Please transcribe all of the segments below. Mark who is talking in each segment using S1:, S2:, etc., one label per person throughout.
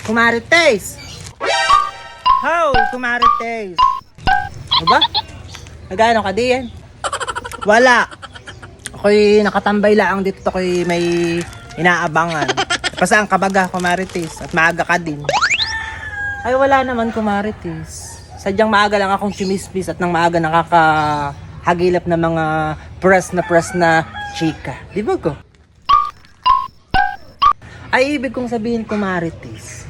S1: Kumarites! How, Kumarites? Diba? Nagano ka diyan? Wala. Ako'y nakatambay lang dito. Ako'y may inaabangan. Pasaan ka baga, Kumarites? At maaga ka din. Ay, wala naman, Kumarites. Sadyang maaga lang akong chumispis at nang maaga nakakahagilap na mga press na chika. Di ba ko? Ay, ibig kong sabihin, Kumarites.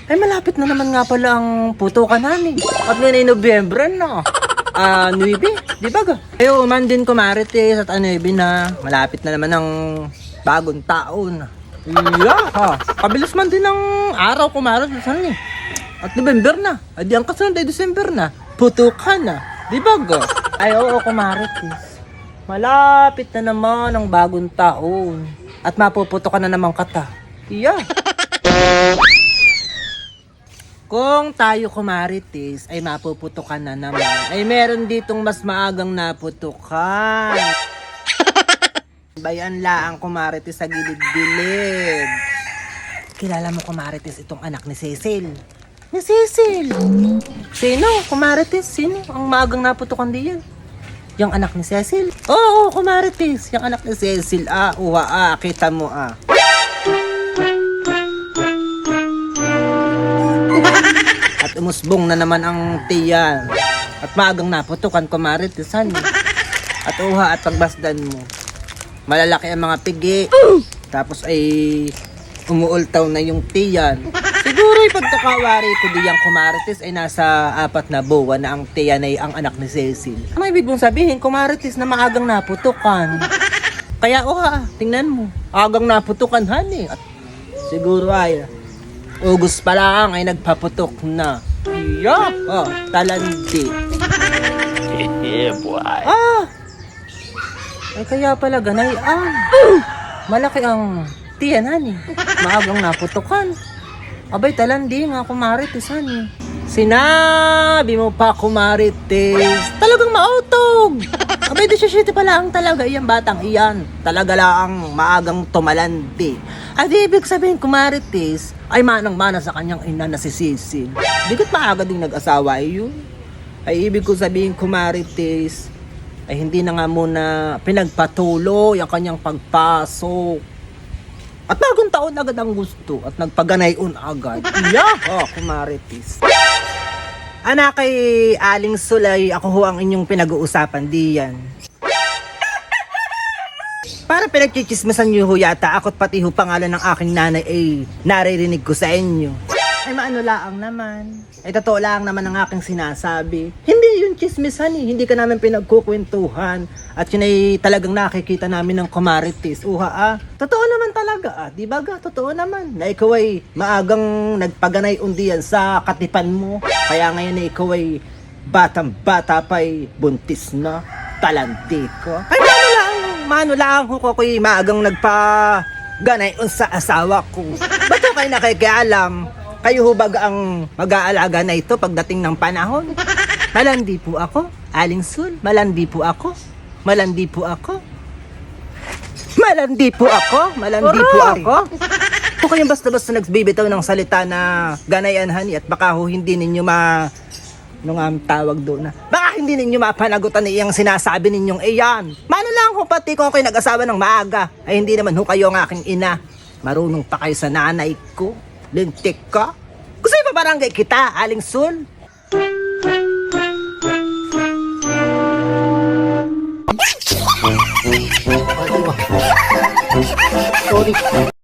S1: Ay, malapit na naman nga pala ang putukan namin. At ngayon ay Nobyembre na. 9, di ba ga? Ayo, man din, Kumarites, at 9 na. Malapit na naman ang bagong taon. Yeah, ha. Kabilis man din ang araw, Kumarites. Saan eh? At November na. Ay, di ang kasunod ay December na. Putukan na. Di ba ga? Ay, oo, Kumarites. Malapit na naman ang bagong taon. At mapuputukan na naman kata. Yeah. Kung tayo, Kumarites, ay mapuputukan na naman, ay meron ditong mas maagang naputukan. Bayan laang, Kumarites, sa gilid-gilid. Kilala mo, Kumarites, itong anak ni Cecil? Ni Cecil! Sino, Kumarites? Sino ang maagang naputukan diyan? Yung anak ni Cecil? Oo, Kumarites, yung anak ni Cecil. Kita mo At umusbong na naman ang tiyan. At maagang naputukan, Kumarites, At at pagbasdan mo, malalaki ang mga pigi. Tapos ay umuultaw na yung tiyan. Siguro ay pagkakawari ko diyang, Kumarites, ay nasa 4 na buwan na ang tiyan ay ang anak ni Cecil. Ang ibig mong sabihin, Kumarites, na maagang naputukan. Kaya tingnan mo, agang naputukan, At siguro ay August pa lang ay nagpaputok na. Yup! Talandi.
S2: Yeah, boy.
S1: Ay kaya pala ganay malaki ang tiyan, maagang naputukan. Abay, talandi nga, Kumarites, Sinabi mo pa, Kumarites. Talagang mautog. Abay, 17 pa lang talaga iyang batang iyan. Talaga lang maagang tumalandi. At ibig sabihin, Kumarites, ay manang-mana sa kanyang ina na si Cecil. Digat maaga din nag-asawa yun. Ay ibig ko sabihin, Kumarites, ay hindi na nga muna pinagpatuloy ang kanyang pagpasok. At bagong taon agad ang gusto at nagpaganayon agad. Yeah, Kumarites. Anak kay Aling Sulay, ako ho ang inyong pinag-uusapan diyan. Para pinagchichismisan niyo ho yata, ako't pati ho pangalan ng aking nanay ay naririnig ko sa inyo. Ay maano laang naman. Ay totoo lang naman ang aking sinasabi. Hindi yun chismisan hindi ka namin pinagkukwentuhan. At yun ay talagang nakikita namin ng Kumarites. Totoo naman talaga di ba ga? Totoo naman. Na ikaw ay maagang nagpaganay undiyan sa katipan mo. Kaya ngayon na ikaw ay batang-bata pa'y buntis na. Talandi ko. Ay mano lang ko ko'y maagang nagpaganay sa asawa ko. Ba't kayo nakikialam? Kayo hubag ang mag-aalaga na ito pagdating ng panahon? Malandi po ako, Aling Sul. Malandi po ako. Malandi po ako. Malandi po ako. Malandi po ako. Kung kayong basta-basta nagbibitaw ng salita na ganayan, at baka ho hindi ninyo tawag doon na. Baka hindi ninyo mapanagutan iyang sinasabi ninyong iyan. Mano lang ho pati kung kayo nag-asawa ng maaga. Ay hindi naman ho kayo ang aking ina. Marunong pa kayo sa nanay ko. Lintik ka. Gusto yung pabarangay kita, Aling Sul? Sorry.